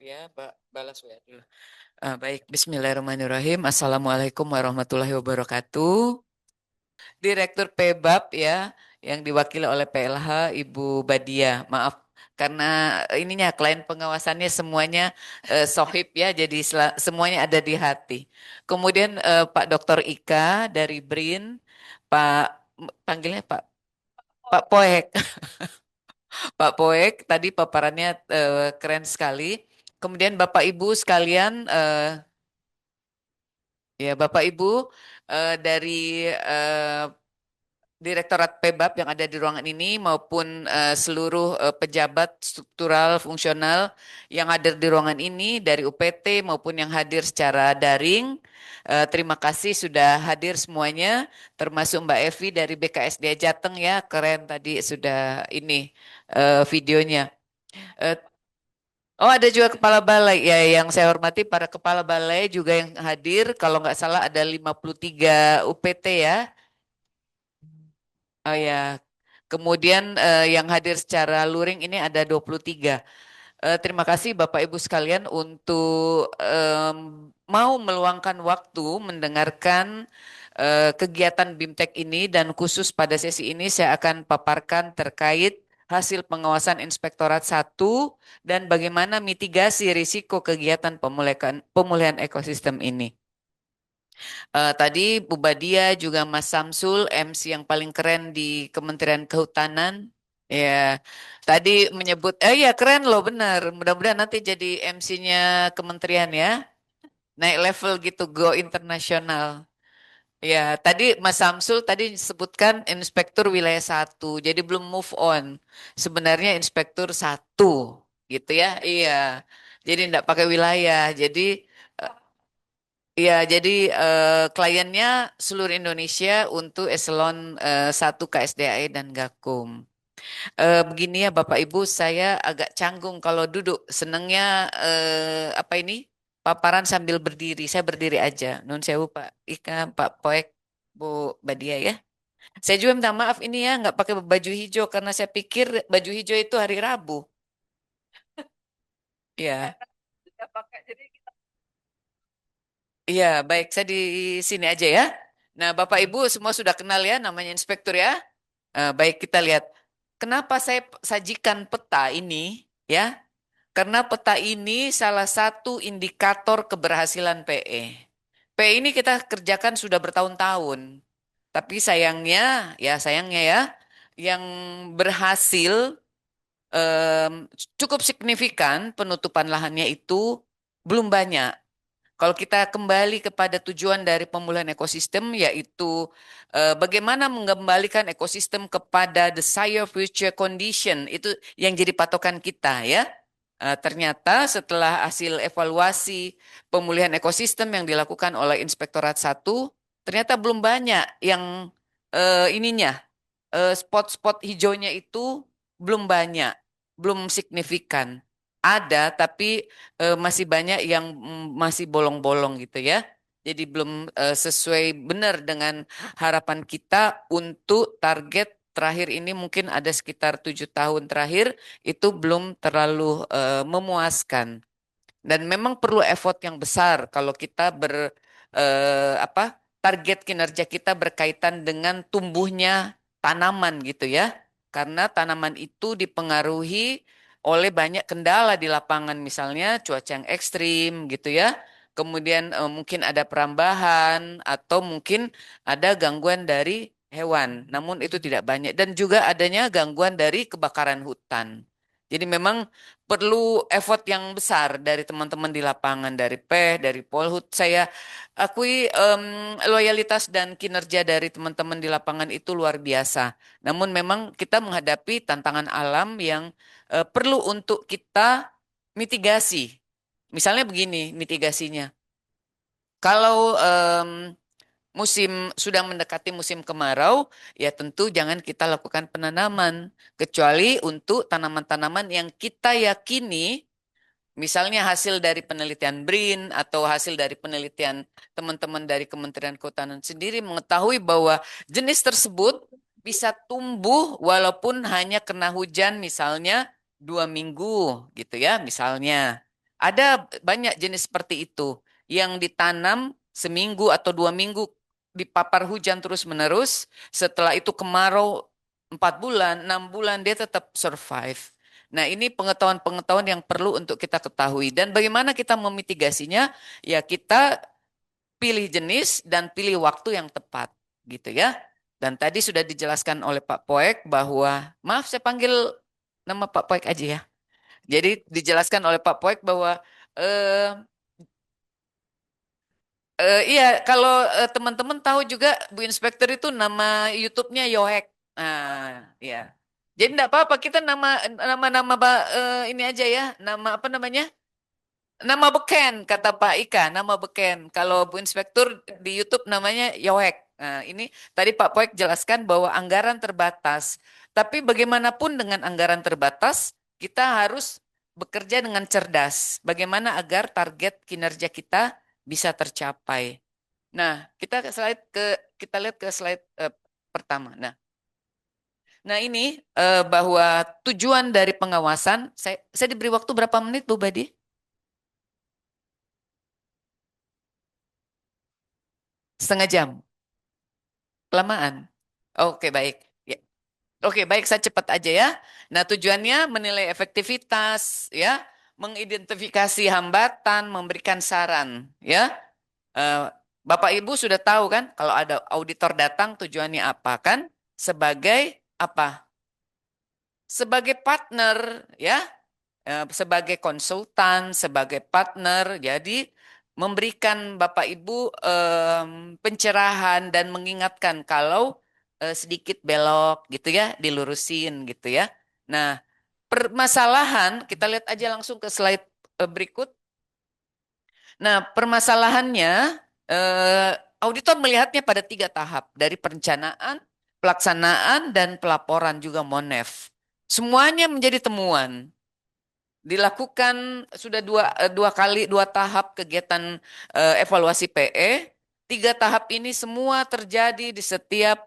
Ya, Mbak, balas WA dulu. Baik, Bismillahirrahmanirrahim. Assalamualaikum warahmatullahi wabarakatuh. Direktur PBAP ya, yang diwakili oleh PLH Ibu Badia. Maaf, karena ininya klien pengawasannya semuanya sohib ya, jadi semuanya ada di hati. Kemudian Pak Dr. Ika dari BRIN, Pak panggilnya Pak Poek. Pak Poek tadi paparannya keren sekali. Kemudian Bapak Ibu sekalian, ya Bapak Ibu dari eh, Direktorat PBAP yang ada di ruangan ini maupun seluruh pejabat struktural fungsional yang hadir di ruangan ini dari UPT maupun yang hadir secara daring. Terima kasih sudah hadir semuanya, termasuk Mbak Evi dari BKSDA Jateng ya, keren tadi sudah ini videonya. Eh, Oh, ada juga kepala balai. Ya, yang saya hormati para kepala balai juga yang hadir. Kalau nggak salah ada 53 UPT ya. Oh ya. Kemudian yang hadir secara luring ini ada 23. Terima kasih Bapak Ibu sekalian untuk mau meluangkan waktu mendengarkan kegiatan BIMTEK ini dan khusus pada sesi ini saya akan paparkan terkait hasil pengawasan Inspektorat 1 dan bagaimana mitigasi risiko kegiatan pemulihan ekosistem ini. Tadi Bu Badia juga Mas Samsul, MC yang paling keren di Kementerian Kehutanan. Ya, tadi menyebut, ya keren loh benar. Mudah-mudahan nanti jadi MC-nya kementerian ya. Naik level gitu, go internasional. Ya, tadi Mas Samsul tadi sebutkan Inspektur Wilayah 1, jadi belum move on. Sebenarnya Inspektur 1, gitu ya. Iya, jadi enggak pakai wilayah. Jadi kliennya seluruh Indonesia untuk eselon 1 KSDAE dan Gakum. Begini ya Bapak Ibu, saya agak canggung kalau duduk. Senengnya apa ini? Paparan sambil berdiri. Saya berdiri aja. Nun sewu Pak Ika, Pak Poek, Bu Badia ya. Saya juga minta maaf ini ya nggak pakai baju hijau karena saya pikir baju hijau itu hari Rabu. Ya, iya baik. Saya di sini aja ya. Nah Bapak Ibu semua sudah kenal ya namanya inspektur ya. Baik kita lihat. Kenapa saya sajikan peta ini ya? Karena peta ini salah satu indikator keberhasilan PE. PE ini kita kerjakan sudah bertahun-tahun. Tapi sayangnya ya, yang berhasil em, cukup signifikan penutupan lahannya itu belum banyak. Kalau kita kembali kepada tujuan dari pemulihan ekosistem, yaitu bagaimana mengembalikan ekosistem kepada desired future condition, itu yang jadi patokan kita ya. Ternyata setelah hasil evaluasi pemulihan ekosistem yang dilakukan oleh Inspektorat 1, ternyata belum banyak yang ininya spot-spot hijaunya itu belum banyak, belum signifikan. Ada, tapi masih banyak yang masih bolong-bolong gitu ya. Jadi belum sesuai benar dengan harapan kita untuk target terakhir ini mungkin ada sekitar 7 tahun terakhir itu belum terlalu memuaskan. Dan memang perlu effort yang besar kalau kita apa target kinerja kita berkaitan dengan tumbuhnya tanaman gitu ya. Karena tanaman itu dipengaruhi oleh banyak kendala di lapangan, misalnya cuaca yang ekstrim gitu ya. Kemudian mungkin ada perambahan atau mungkin ada gangguan dari hewan. Namun itu tidak banyak dan juga adanya gangguan dari kebakaran hutan. Jadi memang perlu effort yang besar dari teman-teman di lapangan, dari dari Polhut. Saya akui loyalitas dan kinerja dari teman-teman di lapangan itu luar biasa. Namun memang kita menghadapi tantangan alam yang perlu untuk kita mitigasi. Misalnya begini mitigasinya. Kalau musim sudah mendekati musim kemarau, ya tentu jangan kita lakukan penanaman, kecuali untuk tanaman-tanaman yang kita yakini. Misalnya hasil dari penelitian BRIN atau hasil dari penelitian teman-teman dari Kementerian Kehutanan sendiri mengetahui bahwa jenis tersebut bisa tumbuh walaupun hanya kena hujan misalnya 2 minggu gitu ya misalnya. Ada banyak jenis seperti itu yang ditanam seminggu atau 2 minggu dipapar hujan terus-menerus. Setelah itu kemarau 4 bulan, 6 bulan dia tetap survive. Nah, ini pengetahuan-pengetahuan yang perlu untuk kita ketahui. Dan bagaimana kita memitigasinya? Ya, kita pilih jenis dan pilih waktu yang tepat, gitu ya. Dan tadi sudah dijelaskan oleh Pak Poek bahwa, maaf saya panggil nama Pak Poek aja ya. Jadi dijelaskan oleh Pak Poek bahwa eh, iya, kalau teman-teman tahu juga Bu Inspektur itu nama YouTube-nya Yohek. Nah, ya. Jadi enggak apa-apa kita nama-nama ini aja ya, nama apa namanya? Nama beken kata Pak Ika, nama beken. Kalau Bu Inspektur di YouTube namanya Yohek. Nah, ini tadi Pak Poek jelaskan bahwa anggaran terbatas. Tapi bagaimanapun dengan anggaran terbatas, kita harus bekerja dengan cerdas. Bagaimana agar target kinerja kita bisa tercapai. Nah, kita lihat ke slide pertama. Nah, ini bahwa tujuan dari pengawasan, saya diberi waktu berapa menit, Bu Badi? Setengah jam. Kelamaan. Oke, baik. Ya. Oke, baik, saya cepat aja ya. Nah, tujuannya menilai efektivitas, ya, mengidentifikasi hambatan, memberikan saran, ya. Eh, Bapak Ibu sudah tahu kan, kalau ada auditor datang tujuannya apa kan? Sebagai apa? Sebagai partner, ya, sebagai konsultan, sebagai partner. Jadi memberikan Bapak Ibu pencerahan dan mengingatkan kalau sedikit belok gitu ya, dilurusin gitu ya. Nah, permasalahan kita lihat aja langsung ke slide berikut. Nah, permasalahannya auditor melihatnya pada 3 tahap dari perencanaan, pelaksanaan, dan pelaporan juga Monef. Semuanya menjadi temuan. Dilakukan sudah dua kali 2 tahap kegiatan evaluasi PE. 3 tahap ini semua terjadi di setiap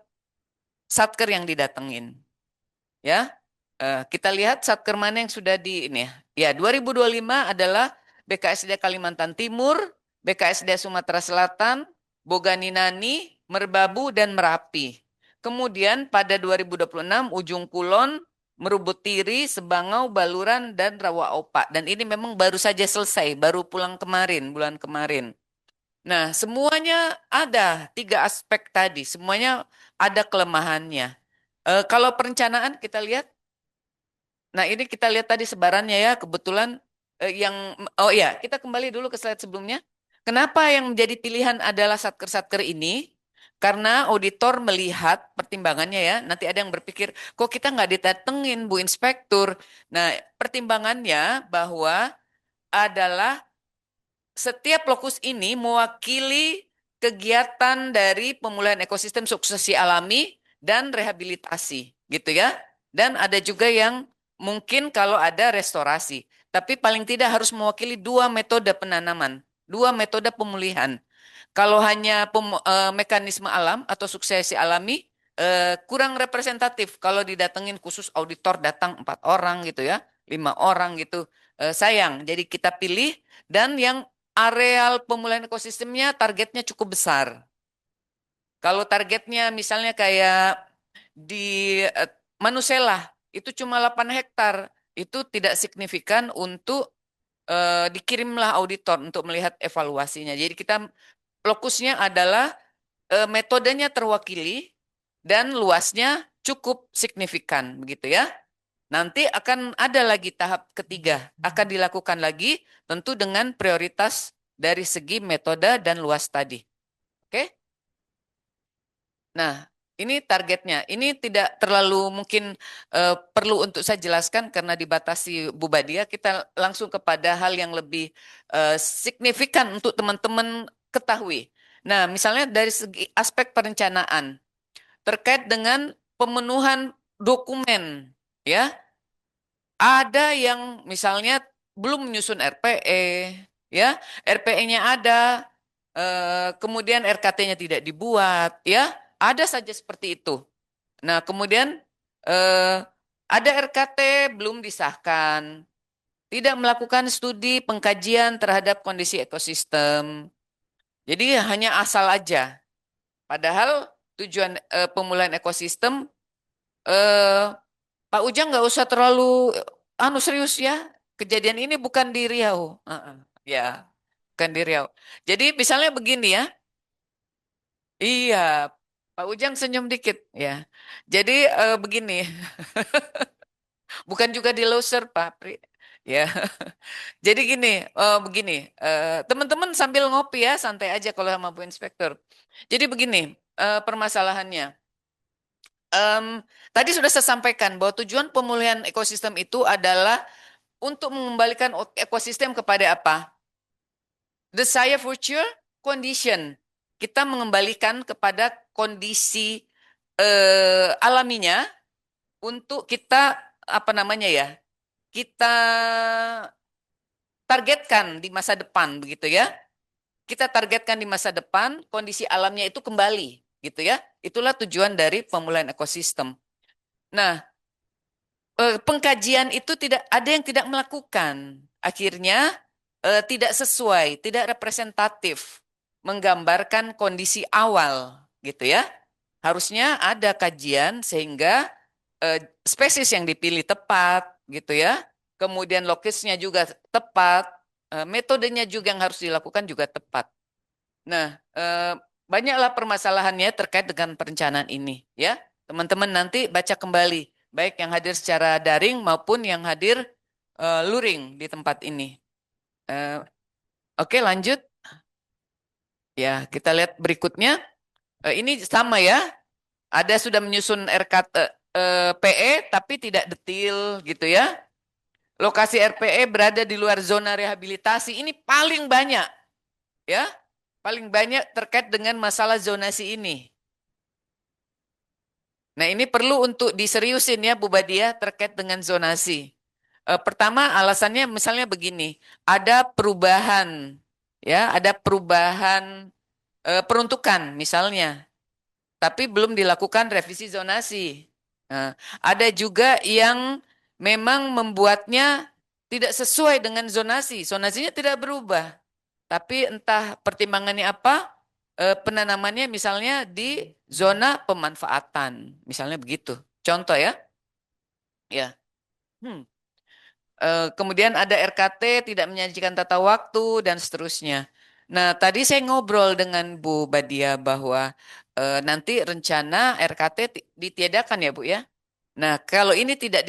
satker yang didatengin. Ya, kita lihat satker mana yang sudah di ini ya. Ya, 2025 adalah BKSD Kalimantan Timur, BKSD Sumatera Selatan, Boganinani, Merbabu, dan Merapi. Kemudian pada 2026 Ujung Kulon, Merubutiri, Sebangau, Baluran, dan Rawa Opak. Dan ini memang baru saja selesai, baru pulang kemarin, bulan kemarin. Nah, semuanya ada 3 aspek tadi, semuanya ada kelemahannya. Kalau perencanaan kita lihat, nah ini kita lihat tadi sebarannya ya, kebetulan yang, oh ya, kita kembali dulu ke slide sebelumnya. Kenapa yang menjadi pilihan adalah satker-satker ini? Karena auditor melihat pertimbangannya ya, nanti ada yang berpikir, kok kita nggak didatengin Bu Inspektur? Nah, pertimbangannya bahwa adalah setiap lokus ini mewakili kegiatan dari pemulihan ekosistem suksesi alami dan rehabilitasi, gitu ya. Dan ada juga yang mungkin kalau ada restorasi, tapi paling tidak harus mewakili 2 metode penanaman, 2 metode pemulihan. Kalau hanya mekanisme alam atau suksesi alami, kurang representatif. Kalau didatengin khusus auditor datang 4 orang gitu ya, 5 orang gitu, sayang. Jadi kita pilih dan yang areal pemulihan ekosistemnya targetnya cukup besar. Kalau targetnya misalnya kayak di Manusela itu cuma 8 hektar, itu tidak signifikan untuk dikirimlah auditor untuk melihat evaluasinya. Jadi kita lokusnya adalah metodenya terwakili dan luasnya cukup signifikan begitu ya. Nanti akan ada lagi tahap ketiga, akan dilakukan lagi tentu dengan prioritas dari segi metode dan luas tadi. Oke? Nah, ini targetnya. Ini tidak terlalu mungkin perlu untuk saya jelaskan karena dibatasi Bu Badia. Kita langsung kepada hal yang lebih signifikan untuk teman-teman ketahui. Nah, misalnya dari segi aspek perencanaan terkait dengan pemenuhan dokumen, ya. Ada yang misalnya belum menyusun RPE, ya, RPE-nya ada, kemudian RKT-nya tidak dibuat, ya, ada saja seperti itu. Nah, kemudian eh, ada RKT belum disahkan, tidak melakukan studi pengkajian terhadap kondisi ekosistem. Jadi hanya asal aja. Padahal tujuan pemulihan ekosistem, eh, Pak Ujang nggak usah terlalu serius ya. Kejadian ini bukan di Riau. Ya, bukan di Riau. Jadi misalnya begini ya. Iya, Pak Ujang senyum dikit ya. Jadi begini, bukan juga di Loser Pak Pri. Ya, jadi gini, begini, teman-teman sambil ngopi ya, santai aja kalau sama Bu Inspektur. Jadi begini, permasalahannya. Em, Tadi sudah saya sampaikan bahwa tujuan pemulihan ekosistem itu adalah untuk mengembalikan ekosistem kepada apa? Desired future condition. Kita mengembalikan kepada kondisi alaminya untuk kita apa namanya ya? Kita targetkan di masa depan begitu ya. Kita targetkan di masa depan kondisi alamnya itu kembali gitu ya. Itulah tujuan dari pemulihan ekosistem. Nah, pengkajian itu tidak ada yang tidak melakukan. Akhirnya tidak sesuai, tidak representatif menggambarkan kondisi awal gitu ya. Harusnya ada kajian sehingga spesies yang dipilih tepat gitu ya. Kemudian lokasinya juga tepat, metodenya juga yang harus dilakukan juga tepat. Nah, banyaklah permasalahannya terkait dengan perencanaan ini, ya. Teman-teman nanti baca kembali, baik yang hadir secara daring maupun yang hadir luring di tempat ini. Eh, oke, lanjut. Ya, kita lihat berikutnya. Ini sama ya. Ada sudah menyusun RKT PE tapi tidak detil gitu ya. Lokasi RPE berada di luar zona rehabilitasi. Ini paling banyak, ya. Paling banyak terkait dengan masalah zonasi ini. Nah, ini perlu untuk diseriusin ya Bu Badia terkait dengan zonasi. Pertama, alasannya misalnya begini, ada perubahan, ya, ada perubahan peruntukan misalnya, tapi belum dilakukan revisi zonasi. Nah, ada juga yang memang membuatnya tidak sesuai dengan zonasi, zonasinya tidak berubah. Tapi entah pertimbangannya apa, penanamannya misalnya di zona pemanfaatan, misalnya begitu. Contoh ya, ya. Hmm. Kemudian ada RKT tidak menyajikan tata waktu dan seterusnya. Nah, tadi saya ngobrol dengan Bu Badia bahwa nanti rencana RKT ditiadakan ya Bu ya. Nah, kalau ini tidak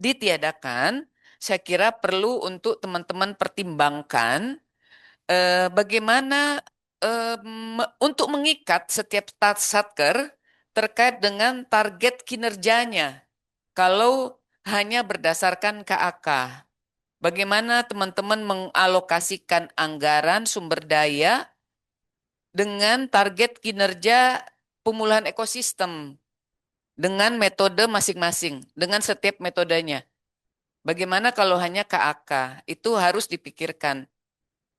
ditiadakan, saya kira perlu untuk teman-teman pertimbangkan bagaimana untuk mengikat setiap satker terkait dengan target kinerjanya. Kalau hanya berdasarkan KAK, bagaimana teman-teman mengalokasikan anggaran sumber daya dengan target kinerja pemulihan ekosistem dengan metode masing-masing, dengan setiap metodenya. Bagaimana kalau hanya KAK? Itu harus dipikirkan.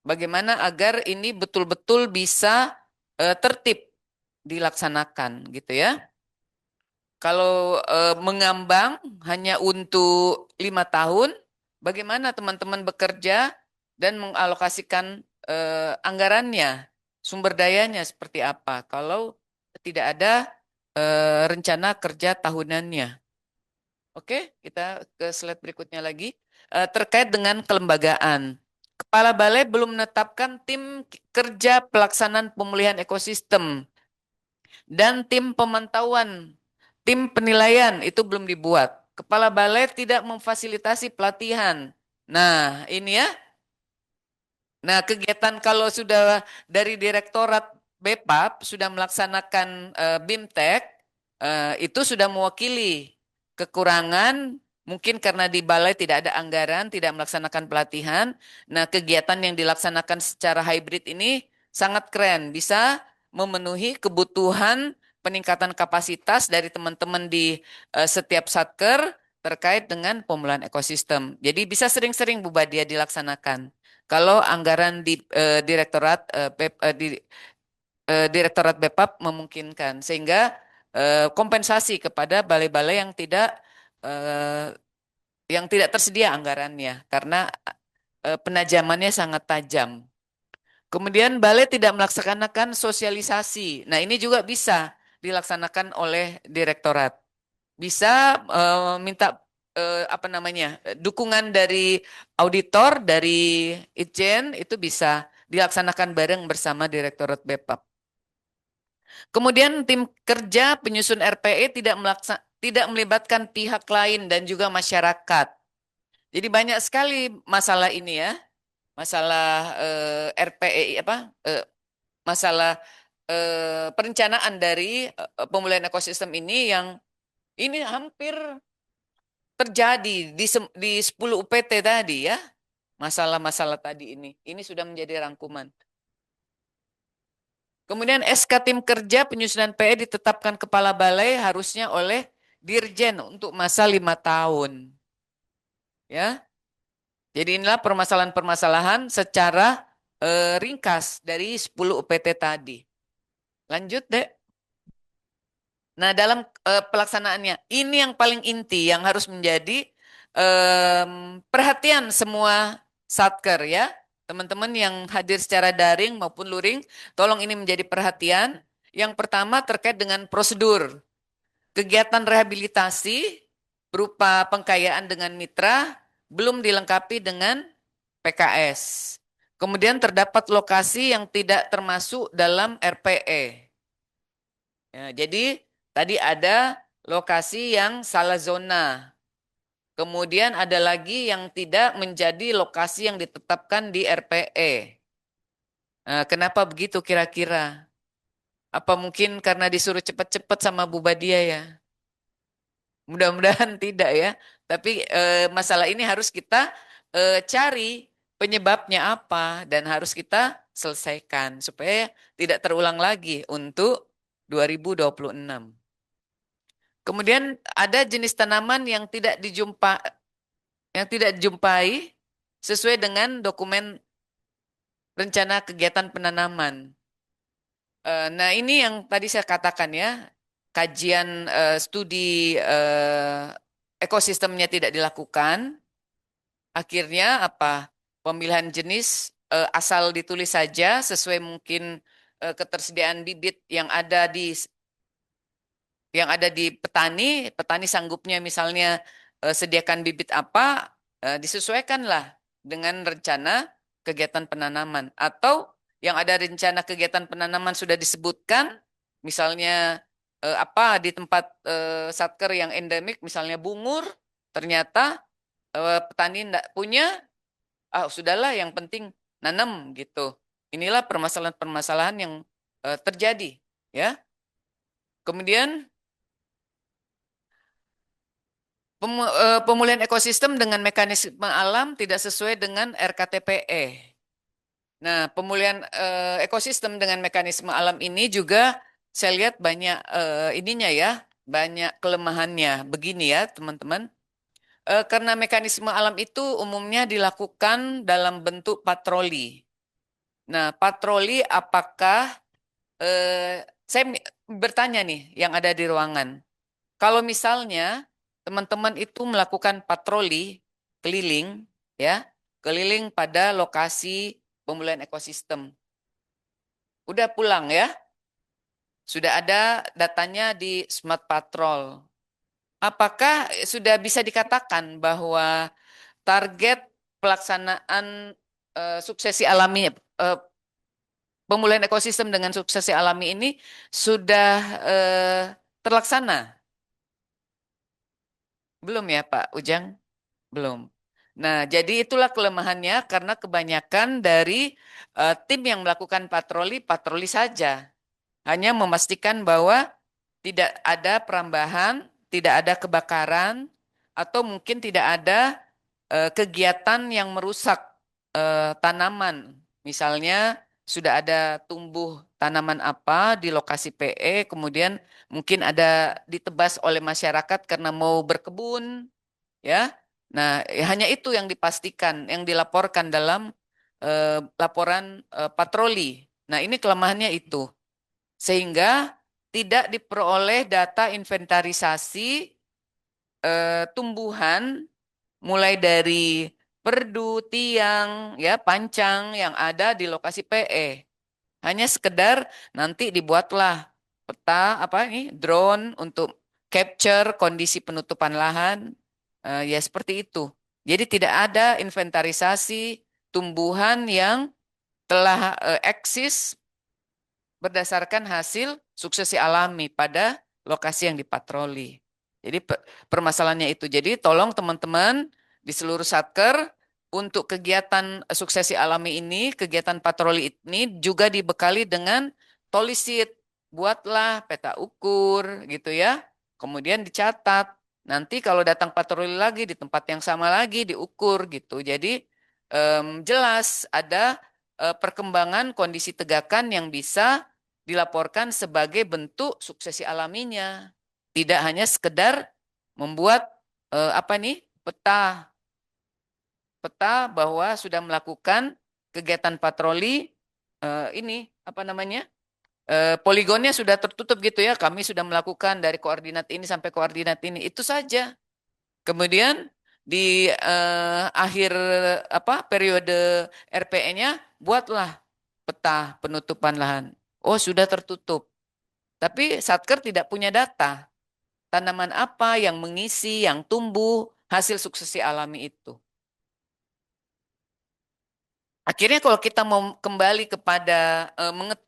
Bagaimana agar ini betul-betul bisa tertib dilaksanakan gitu ya. Kalau mengambang hanya untuk 5 tahun, bagaimana teman-teman bekerja dan mengalokasikan anggarannya, sumber dayanya seperti apa? Kalau tidak ada rencana kerja tahunannya. Oke, kita ke slide berikutnya lagi. Terkait dengan kelembagaan. Kepala Balai belum menetapkan tim kerja pelaksanaan pemulihan ekosistem dan tim pemantauan, tim penilaian itu belum dibuat. Kepala Balai tidak memfasilitasi pelatihan. Nah, ini ya. Nah, kegiatan kalau sudah dari Direktorat BEPAP sudah melaksanakan BIMTEK, itu sudah mewakili kekurangan, mungkin karena di balai tidak ada anggaran, tidak melaksanakan pelatihan. Nah, kegiatan yang dilaksanakan secara hybrid ini sangat keren, bisa memenuhi kebutuhan peningkatan kapasitas dari teman-teman di setiap satker terkait dengan pemulihan ekosistem. Jadi bisa sering-sering Bu Badia dilaksanakan. Kalau anggaran di Direktorat BEPAP memungkinkan, sehingga kompensasi kepada balai-balai yang tidak eh, yang tidak tersedia anggarannya karena penajamannya sangat tajam. Kemudian balai tidak melaksanakan sosialisasi. Nah, ini juga bisa dilaksanakan oleh direktorat. Bisa minta apa namanya? Dukungan dari auditor, dari Itjen itu bisa dilaksanakan bareng bersama Direktorat BPAP. Kemudian tim kerja penyusun RPE tidak melibatkan pihak lain dan juga masyarakat. Jadi banyak sekali masalah ini ya, masalah RPE apa masalah perencanaan dari pemulihan ekosistem ini yang ini hampir terjadi di 10 UPT tadi ya, masalah-masalah tadi ini. Ini sudah menjadi rangkuman. Kemudian SK tim kerja penyusunan PE ditetapkan kepala balai harusnya oleh Dirjen untuk masa 5 tahun. Ya, jadi inilah permasalahan-permasalahan secara ringkas dari 10 UPT tadi. Lanjut, Dek. Nah, dalam pelaksanaannya, ini yang paling inti yang harus menjadi perhatian semua satker ya. Teman-teman yang hadir secara daring maupun luring, tolong ini menjadi perhatian. Yang pertama terkait dengan prosedur. Kegiatan rehabilitasi berupa pengkayaan dengan mitra belum dilengkapi dengan PKS. Kemudian terdapat lokasi yang tidak termasuk dalam RPE. Ya, jadi tadi ada lokasi yang salah zona. Kemudian ada lagi yang tidak menjadi lokasi yang ditetapkan di RPE. Nah, kenapa begitu kira-kira? Apa mungkin karena disuruh cepat-cepat sama Bu Badia ya? Mudah-mudahan tidak ya. Tapi masalah ini harus kita cari penyebabnya apa dan harus kita selesaikan supaya tidak terulang lagi untuk 2026. Kemudian ada jenis tanaman yang tidak dijumpai sesuai dengan dokumen rencana kegiatan penanaman. Nah, ini yang tadi saya katakan ya, kajian studi ekosistemnya tidak dilakukan. Akhirnya apa? Pemilihan jenis asal ditulis saja sesuai mungkin ketersediaan bibit yang ada di petani, petani sanggupnya misalnya sediakan bibit apa, disesuaikanlah dengan rencana kegiatan penanaman. Atau yang ada rencana kegiatan penanaman sudah disebutkan, misalnya apa di tempat satker yang endemik, misalnya bungur, ternyata petani tidak punya, ah sudahlah yang penting nanam gitu. Inilah permasalahan-permasalahan yang terjadi, ya. Kemudian pemulihan ekosistem dengan mekanisme alam tidak sesuai dengan RKTPE. Nah, pemulihan ekosistem dengan mekanisme alam ini juga saya lihat banyak ininya ya, banyak kelemahannya. Begini ya, teman-teman. Karena mekanisme alam itu umumnya dilakukan dalam bentuk patroli. Nah, patroli apakah saya bertanya nih yang ada di ruangan. Kalau misalnya teman-teman itu melakukan patroli keliling, ya, keliling pada lokasi pemulihan ekosistem, udah pulang ya, sudah ada datanya di Smart Patrol. Apakah sudah bisa dikatakan bahwa target pelaksanaan suksesi alami pemulihan ekosistem dengan suksesi alami ini sudah terlaksana? Belum ya, Pak Ujang? Belum. Nah, jadi itulah kelemahannya karena kebanyakan dari tim yang melakukan patroli, patroli saja. Hanya memastikan bahwa tidak ada perambahan, tidak ada kebakaran, atau mungkin tidak ada kegiatan yang merusak tanaman. Misalnya sudah ada tumbuh tanaman apa di lokasi PE, kemudian mungkin ada ditebas oleh masyarakat karena mau berkebun, ya. Nah, hanya itu yang dipastikan, yang dilaporkan dalam laporan patroli. Nah, ini kelemahannya itu. Sehingga tidak diperoleh data inventarisasi tumbuhan mulai dari perdu, tiang, ya, pancang yang ada di lokasi PE. Hanya sekedar nanti dibuatlah peta apa ini drone untuk capture kondisi penutupan lahan. Ya seperti itu. Jadi tidak ada inventarisasi tumbuhan yang telah eksis berdasarkan hasil suksesi alami pada lokasi yang dipatroli. Jadi permasalahannya itu. Jadi tolong teman-teman di seluruh satker untuk kegiatan suksesi alami ini, kegiatan patroli ini juga dibekali dengan tolisit. Buatlah peta ukur gitu ya. Kemudian dicatat. Nanti kalau datang patroli lagi di tempat yang sama lagi diukur gitu. Jadi jelas ada perkembangan kondisi tegakan yang bisa dilaporkan sebagai bentuk suksesi alaminya. Tidak hanya sekedar membuat apa nih peta peta bahwa sudah melakukan kegiatan patroli ini apa namanya poligonnya sudah tertutup gitu ya. Kami sudah melakukan dari koordinat ini sampai koordinat ini itu saja. Kemudian di akhir apa periode RPE-nya buatlah peta penutupan lahan. Oh, sudah tertutup. Tapi Satker tidak punya data. Tanaman apa yang mengisi, yang tumbuh hasil suksesi alami itu. Akhirnya kalau kita mau kembali kepada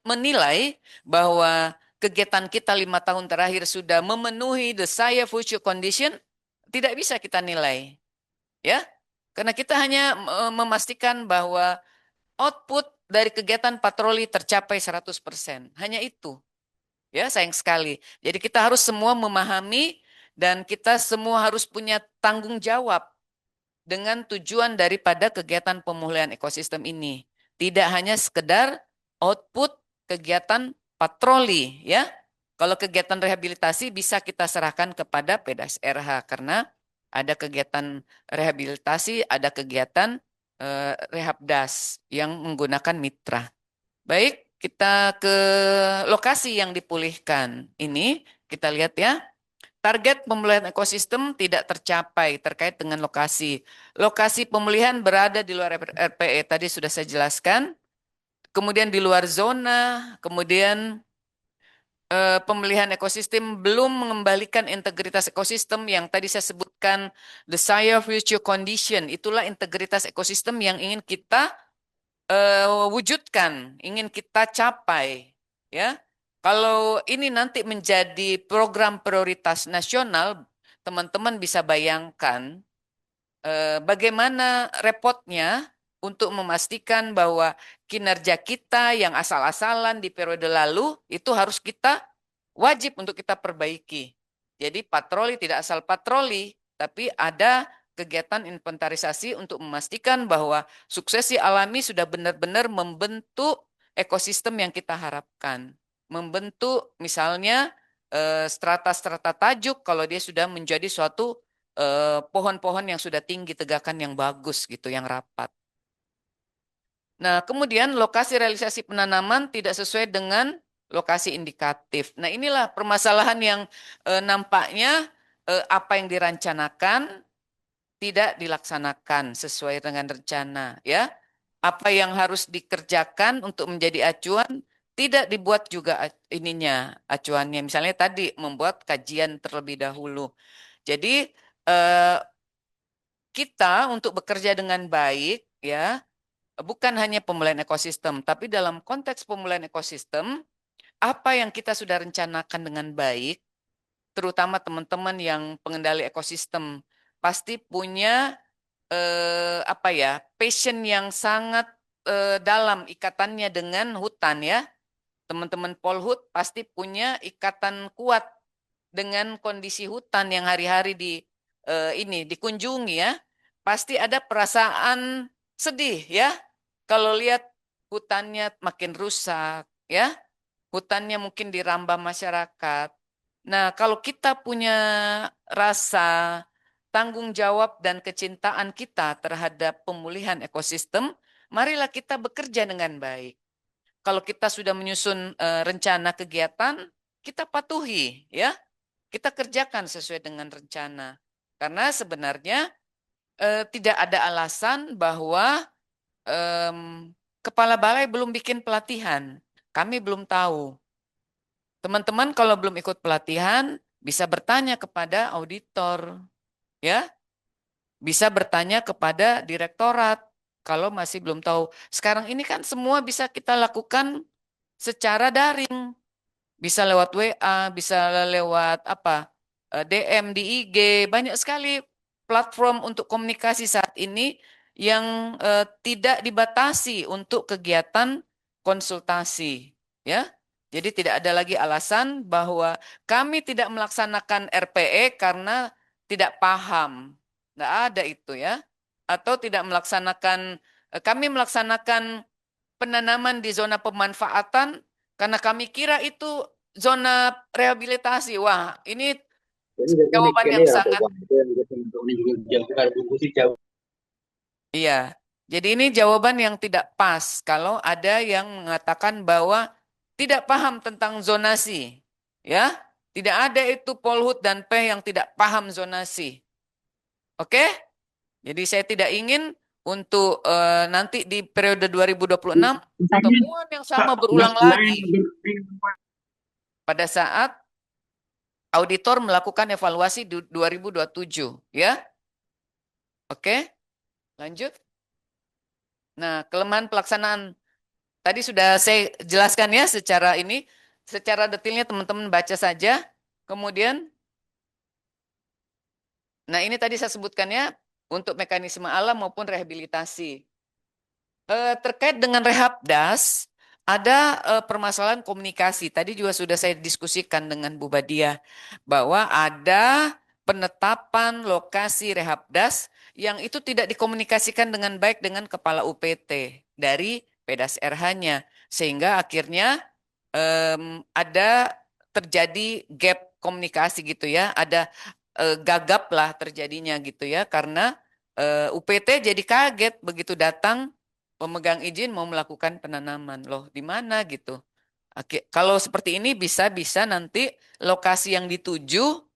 menilai bahwa kegiatan kita 5 tahun terakhir sudah memenuhi desired future condition, tidak bisa kita nilai, ya, karena kita hanya memastikan bahwa output dari kegiatan patroli tercapai 100%. Hanya itu. Ya, sayang sekali. Jadi kita harus semua memahami dan kita semua harus punya tanggung jawab dengan tujuan daripada kegiatan pemulihan ekosistem ini. Tidak hanya sekedar output kegiatan patroli, ya. Kalau kegiatan rehabilitasi bisa kita serahkan kepada PDSRH karena ada kegiatan rehabilitasi, ada kegiatan Rehabdas yang menggunakan mitra. Baik, kita ke lokasi yang dipulihkan. Ini kita lihat ya. Target pemulihan ekosistem tidak tercapai terkait dengan lokasi. Lokasi pemulihan berada di luar RPE. Tadi sudah saya jelaskan. Kemudian di luar zona, kemudian pemulihan ekosistem belum mengembalikan integritas ekosistem yang tadi saya sebutkan desired future condition. Itulah integritas ekosistem yang ingin kita wujudkan, ingin kita capai, ya. Kalau ini nanti menjadi program prioritas nasional, teman-teman bisa bayangkan bagaimana repotnya untuk memastikan bahwa kinerja kita yang asal-asalan di periode lalu itu harus kita wajib untuk kita perbaiki. Jadi patroli tidak asal patroli, tapi ada kegiatan inventarisasi untuk memastikan bahwa suksesi alami sudah benar-benar membentuk ekosistem yang kita harapkan. Membentuk misalnya strata-strata tajuk kalau dia sudah menjadi suatu pohon-pohon yang sudah tinggi, tegakan yang bagus gitu, yang rapat. Nah, kemudian lokasi realisasi penanaman tidak sesuai dengan lokasi indikatif. Nah, inilah permasalahan yang nampaknya apa yang dirancanakan tidak dilaksanakan sesuai dengan rencana, ya. Apa yang harus dikerjakan untuk menjadi acuan tidak dibuat juga ininya acuannya. Misalnya tadi membuat kajian terlebih dahulu. Jadi eh, kita untuk bekerja dengan baik, ya, bukan hanya pemulihan ekosistem, tapi dalam konteks pemulihan ekosistem, apa yang kita sudah rencanakan dengan baik, terutama teman-teman yang pengendali ekosistem, pasti punya apa ya, passion yang sangat dalam ikatannya dengan hutan ya. Teman-teman Polhut pasti punya ikatan kuat dengan kondisi hutan yang hari-hari ini dikunjungi ya. Pasti ada perasaan sedih ya. Kalau lihat hutannya makin rusak ya. Hutannya mungkin dirambah masyarakat. Nah, kalau kita punya rasa tanggung jawab dan kecintaan kita terhadap pemulihan ekosistem, marilah kita bekerja dengan baik. Kalau kita sudah menyusun rencana kegiatan, kita patuhi ya. Kita kerjakan sesuai dengan rencana. Karena sebenarnya tidak ada alasan bahwa em, kepala balai belum bikin pelatihan. Kami belum tahu. Teman-teman kalau belum ikut pelatihan bisa bertanya kepada auditor, ya, bisa bertanya kepada direktorat kalau masih belum tahu. Sekarang ini kan semua bisa kita lakukan secara daring. Bisa lewat WA, bisa lewat apa? DM di IG, banyak sekali platform untuk komunikasi saat ini yang tidak dibatasi untuk kegiatan konsultasi, ya. Jadi tidak ada lagi alasan bahwa kami tidak melaksanakan RPE karena tidak paham. Tidak ada itu ya. Atau tidak melaksanakan, kami melaksanakan penanaman di zona pemanfaatan karena kami kira itu zona rehabilitasi. Wah, ini Jadi dari jawaban demikian yang ya sangat, Bapak, itu yang kita untuk juga jauh dari buku sih jauh. iya. Jadi ini jawaban yang tidak pas kalau ada yang mengatakan bahwa tidak paham tentang zonasi. Ya, tidak ada itu Polhut dan P yang tidak paham zonasi. Oke? Jadi saya tidak ingin untuk nanti di periode 2026 Misalnya temuan yang Pak, sama nggak berulang nggak lagi pada saat auditor melakukan evaluasi 2027, ya. Oke, lanjut. Nah, kelemahan pelaksanaan tadi sudah saya jelaskan ya secara ini, secara detailnya teman-teman baca saja. Kemudian, nah ini tadi saya sebutkan ya untuk mekanisme alam maupun rehabilitasi. Terkait dengan Rehabdas, ada permasalahan komunikasi. Tadi juga sudah saya diskusikan dengan Bu Badia bahwa ada penetapan lokasi Rehabdas yang itu tidak dikomunikasikan dengan baik dengan kepala UPT dari Pedas RH-nya, sehingga akhirnya ada terjadi gap komunikasi gitu ya, ada gagap lah terjadinya gitu ya, karena UPT jadi kaget begitu datang pemegang izin mau melakukan penanaman. Loh, di mana gitu? Kalau seperti ini bisa-bisa nanti lokasi yang dituju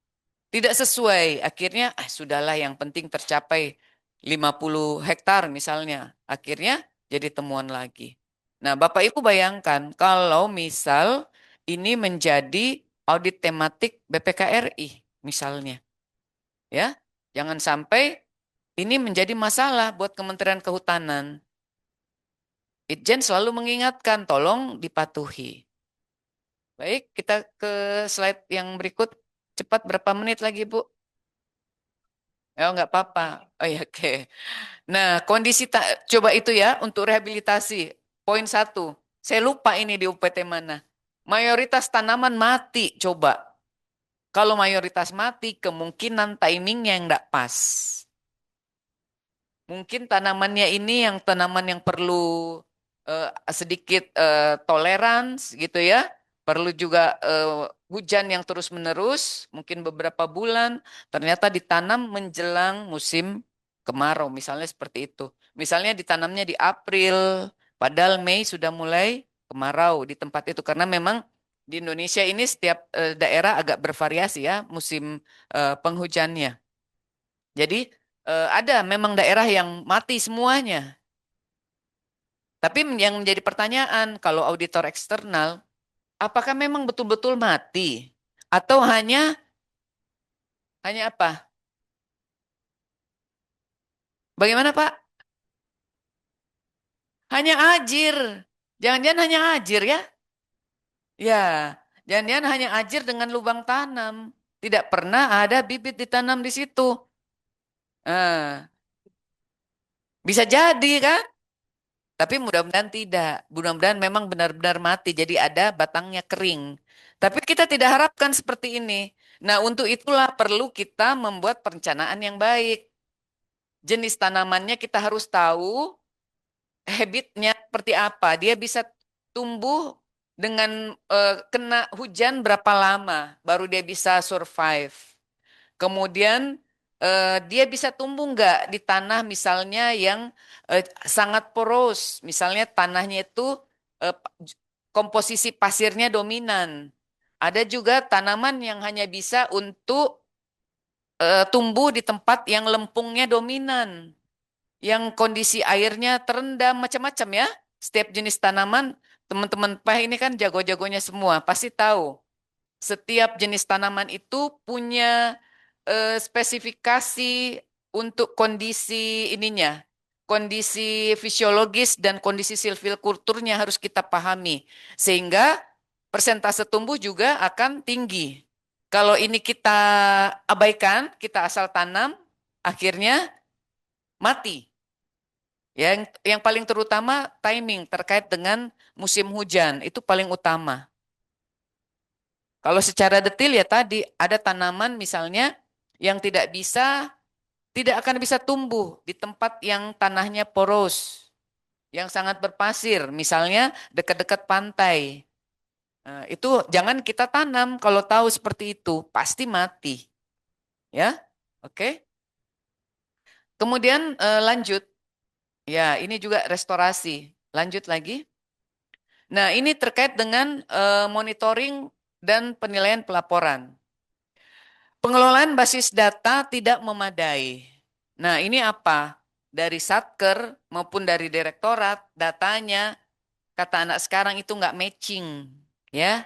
tidak sesuai. Akhirnya, sudahlah yang penting tercapai 50 hektar misalnya. Akhirnya jadi temuan lagi. Nah, Bapak Ibu bayangkan kalau misal ini menjadi audit tematik BPKRI misalnya. Ya, jangan sampai ini menjadi masalah buat Kementerian Kehutanan. Itjen selalu mengingatkan, tolong dipatuhi. Baik, kita ke slide yang berikut. Cepat berapa menit lagi, Bu? Oh, nggak apa-apa. Oh ya, oke. Nah, coba itu ya untuk rehabilitasi. Poin satu. Saya lupa ini di UPT mana. Mayoritas tanaman mati, coba. Kalau mayoritas mati, kemungkinan timingnya yang nggak pas. Mungkin tanamannya ini yang tanaman yang perlu sedikit tolerans gitu ya. Perlu juga hujan yang terus-menerus, mungkin beberapa bulan. Ternyata ditanam menjelang musim kemarau, misalnya seperti itu. Misalnya ditanamnya di April, padahal Mei sudah mulai kemarau di tempat itu. Karena memang di Indonesia ini setiap daerah agak bervariasi ya musim penghujannya. Jadi ada memang daerah yang mati semuanya. Tapi yang menjadi pertanyaan kalau auditor eksternal, apakah memang betul-betul mati atau hanya apa? Bagaimana Pak? Hanya ajir. Jangan-jangan hanya ajir ya? Ya, jangan-jangan hanya ajir dengan lubang tanam. Tidak pernah ada bibit ditanam di situ. Nah, bisa jadi kan? Tapi mudah-mudahan tidak. Mudah-mudahan memang benar-benar mati. Jadi ada batangnya kering. Tapi kita tidak harapkan seperti ini. Nah, untuk itulah perlu kita membuat perencanaan yang baik. Jenis tanamannya kita harus tahu, habitnya seperti apa. Dia bisa tumbuh dengan kena hujan berapa lama, baru dia bisa survive. Kemudian dia bisa tumbuh nggak di tanah misalnya yang sangat poros, misalnya tanahnya itu komposisi pasirnya dominan. Ada juga tanaman yang hanya bisa untuk tumbuh di tempat yang lempungnya dominan, yang kondisi airnya terendam macam-macam ya. Setiap jenis tanaman, teman-teman PAH ini kan jago-jagonya semua, pasti tahu. Setiap jenis tanaman itu punya spesifikasi untuk kondisi ininya, kondisi fisiologis dan kondisi silvikulturnya harus kita pahami, sehingga persentase tumbuh juga akan tinggi. Kalau ini kita abaikan, kita asal tanam, akhirnya mati. Yang paling terutama timing terkait dengan musim hujan itu paling utama. Kalau secara detail ya tadi ada tanaman misalnya yang tidak akan bisa tumbuh di tempat yang tanahnya poros, yang sangat berpasir, misalnya dekat-dekat pantai. Itu jangan kita tanam kalau tahu seperti itu, pasti mati, ya. Oke. Kemudian lanjut, ya ini juga restorasi. Lanjut lagi. Nah, ini terkait dengan monitoring dan penilaian pelaporan. Pengelolaan basis data tidak memadai. Nah, ini apa? Dari Satker maupun dari direktorat, datanya, kata anak sekarang itu nggak matching. Ya,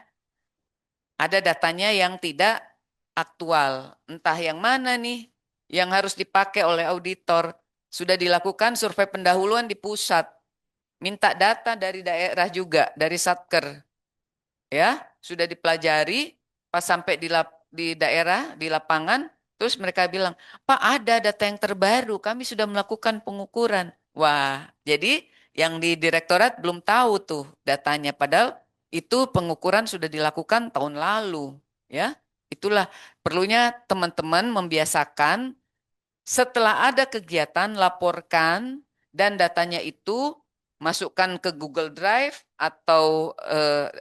ada datanya yang tidak aktual. Entah yang mana nih yang harus dipakai oleh auditor. Sudah dilakukan survei pendahuluan di pusat. Minta data dari daerah juga, dari Satker. Ya, sudah dipelajari pas sampai di daerah, di lapangan, terus mereka bilang, Pak ada data yang terbaru, kami sudah melakukan pengukuran. Wah, jadi yang di direktorat belum tahu tuh datanya, padahal itu pengukuran sudah dilakukan tahun lalu. Ya, itulah perlunya teman-teman membiasakan setelah ada kegiatan, laporkan dan datanya itu masukkan ke Google Drive atau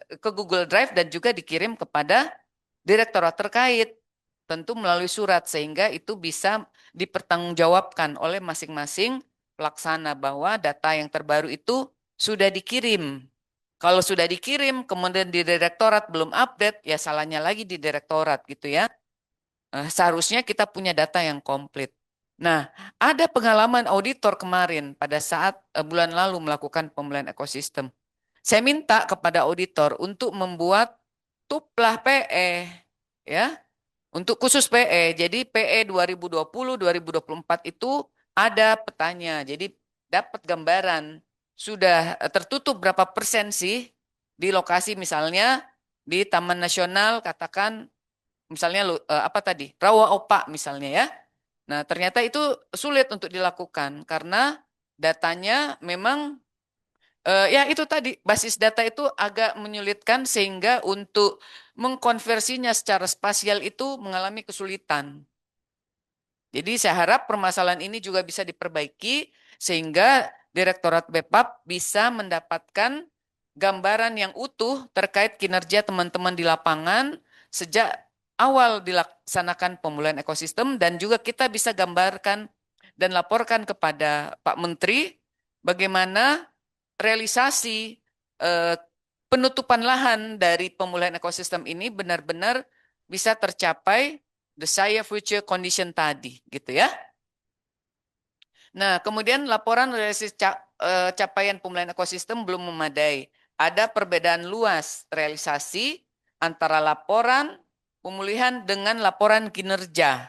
ke Google Drive dan juga dikirim kepada direktorat terkait, tentu melalui surat sehingga itu bisa dipertanggungjawabkan oleh masing-masing pelaksana bahwa data yang terbaru itu sudah dikirim. Kalau sudah dikirim, kemudian di direktorat belum update, ya salahnya lagi di direktorat gitu ya. Seharusnya kita punya data yang komplit. Nah, ada pengalaman auditor kemarin pada saat bulan lalu melakukan pemulihan ekosistem. Saya minta kepada auditor untuk membuat tuplah PE, ya, untuk khusus PE. Jadi PE 2020-2024 itu ada petanya. Jadi dapat gambaran sudah tertutup berapa persen sih di lokasi misalnya di Taman Nasional katakan misalnya apa tadi? Rawa Opak misalnya ya. Nah, ternyata itu sulit untuk dilakukan karena datanya memang ya itu tadi basis data itu agak menyulitkan sehingga untuk mengkonversinya secara spasial itu mengalami kesulitan. Jadi saya harap permasalahan ini juga bisa diperbaiki sehingga Direktorat BEPAP bisa mendapatkan gambaran yang utuh terkait kinerja teman-teman di lapangan sejak awal dilaksanakan pemulihan ekosistem dan juga kita bisa gambarkan dan laporkan kepada Pak Menteri bagaimana realisasi eh, penutupan lahan dari pemulihan ekosistem ini benar-benar bisa tercapai desired future condition tadi, gitu ya. Nah, kemudian laporan realisasi capaian pemulihan ekosistem belum memadai. Ada perbedaan luas realisasi antara laporan pemulihan dengan laporan kinerja.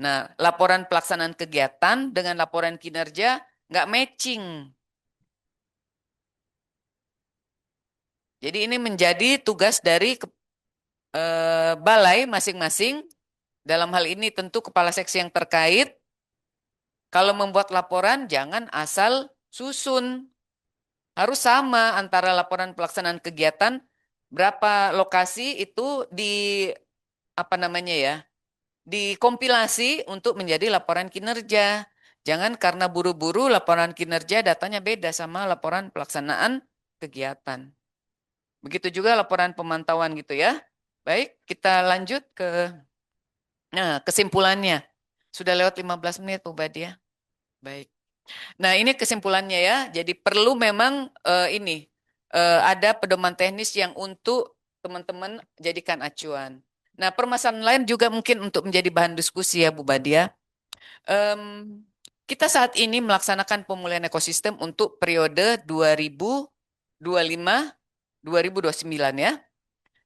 Nah, laporan pelaksanaan kegiatan dengan laporan kinerja nggak matching. Jadi ini menjadi tugas dari balai masing-masing. Dalam hal ini tentu kepala seksi yang terkait. Kalau membuat laporan jangan asal susun. Harus sama antara laporan pelaksanaan kegiatan, berapa lokasi itu di apa namanya ya, dikompilasi untuk menjadi laporan kinerja. Jangan karena buru-buru laporan kinerja datanya beda sama laporan pelaksanaan kegiatan. Begitu juga laporan pemantauan gitu ya. Baik, kita lanjut ke kesimpulannya. Sudah lewat 15 menit, Bu Badia. Baik. Nah, ini kesimpulannya ya. Jadi perlu memang ada pedoman teknis yang untuk teman-teman jadikan acuan. Nah, permasalahan lain juga mungkin untuk menjadi bahan diskusi ya Bu Badia. Em, kita saat ini melaksanakan pemulihan ekosistem untuk periode 2025-2029 ya.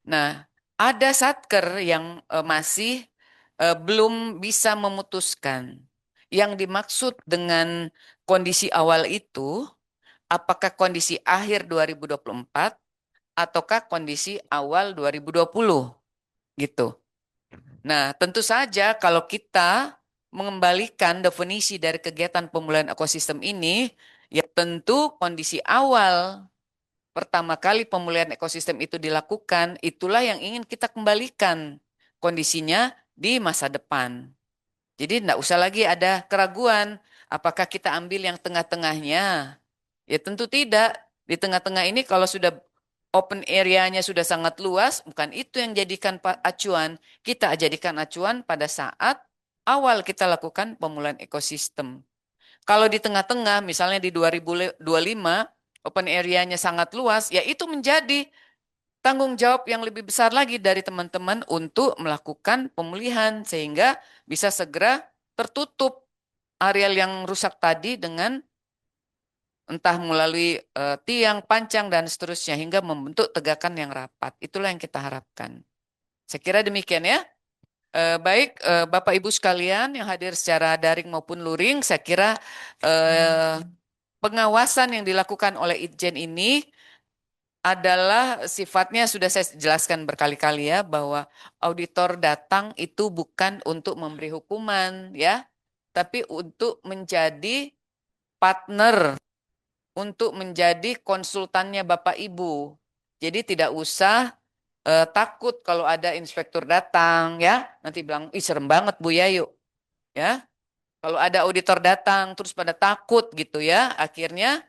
Nah, ada satker yang masih belum bisa memutuskan. Yang dimaksud dengan kondisi awal itu, apakah kondisi akhir 2024 ataukah kondisi awal 2020 gitu. Nah, tentu saja kalau kita mengembalikan definisi dari kegiatan pemulihan ekosistem ini, ya tentu kondisi awal pertama kali pemulihan ekosistem itu dilakukan, itulah yang ingin kita kembalikan kondisinya di masa depan. Jadi tidak usah lagi ada keraguan, apakah kita ambil yang tengah-tengahnya? Ya tentu tidak. Di tengah-tengah ini kalau sudah open area-nya sudah sangat luas, bukan itu yang jadikan acuan. Kita jadikan acuan pada saat awal kita lakukan pemulihan ekosistem. Kalau di tengah-tengah, misalnya di 2025, open area-nya sangat luas, ya itu menjadi tanggung jawab yang lebih besar lagi dari teman-teman untuk melakukan pemulihan sehingga bisa segera tertutup areal yang rusak tadi dengan entah melalui tiang, pancang, dan seterusnya hingga membentuk tegakan yang rapat. Itulah yang kita harapkan. Saya kira demikian ya. Baik, Bapak Ibu sekalian yang hadir secara daring maupun luring, saya kira eh, pengawasan yang dilakukan oleh Itjen ini adalah sifatnya sudah saya jelaskan berkali-kali ya bahwa auditor datang itu bukan untuk memberi hukuman ya, tapi untuk menjadi partner, untuk menjadi konsultannya Bapak Ibu. Jadi tidak usah takut kalau ada inspektur datang ya, nanti bilang, ih serem banget Bu Yayu ya. Kalau ada auditor datang terus pada takut gitu ya, akhirnya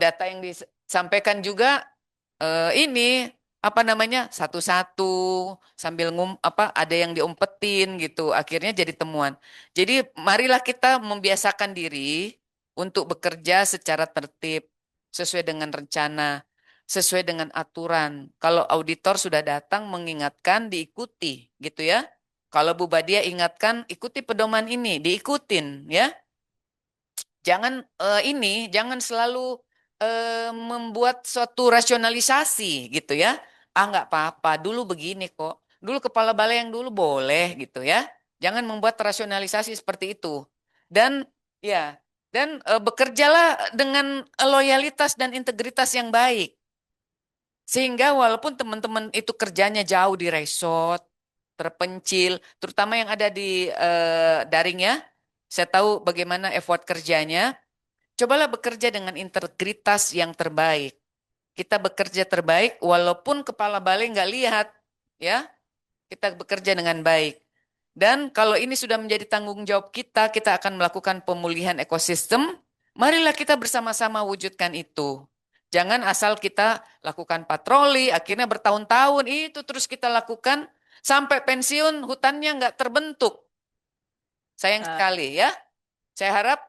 data yang disampaikan juga ini apa namanya satu-satu sambil ada yang diumpetin gitu akhirnya jadi temuan. Jadi marilah kita membiasakan diri untuk bekerja secara tertib sesuai dengan rencana, sesuai dengan aturan. Kalau auditor sudah datang mengingatkan diikuti gitu ya. Kalau Bu Badia ingatkan ikuti pedoman ini, diikutin ya. Jangan selalu membuat suatu rasionalisasi gitu ya. Ah nggak apa-apa, dulu begini kok. Dulu kepala balai yang dulu boleh gitu ya. Jangan membuat rasionalisasi seperti itu. Dan ya, dan bekerjalah dengan loyalitas dan integritas yang baik. Sehingga walaupun teman-teman itu kerjanya jauh di resort, terpencil, terutama yang ada di daring ya, saya tahu bagaimana effort kerjanya. Cobalah bekerja dengan integritas yang terbaik. Kita bekerja terbaik walaupun kepala balai nggak lihat, ya. Kita bekerja dengan baik. Dan kalau ini sudah menjadi tanggung jawab kita, kita akan melakukan pemulihan ekosistem. Marilah kita bersama-sama wujudkan itu. Jangan asal kita lakukan patroli, akhirnya bertahun-tahun itu terus kita lakukan sampai pensiun hutannya nggak terbentuk. Sayang sekali ya. Saya harap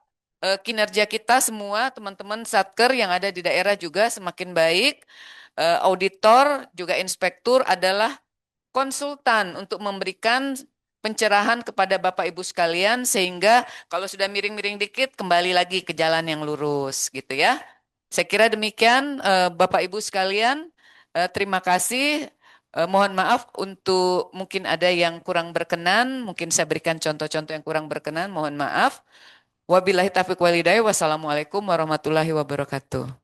kinerja kita semua, teman-teman Satker yang ada di daerah juga semakin baik. Auditor, juga inspektur adalah konsultan untuk memberikan pencerahan kepada Bapak Ibu sekalian sehingga kalau sudah miring-miring dikit kembali lagi ke jalan yang lurus gitu ya. Saya kira demikian Bapak Ibu sekalian. Terima kasih. Mohon maaf untuk mungkin ada yang kurang berkenan, mungkin saya berikan contoh-contoh yang kurang berkenan, mohon maaf. Wabillahi taufiq walhidayah. Wassalamualaikum warahmatullahi wabarakatuh.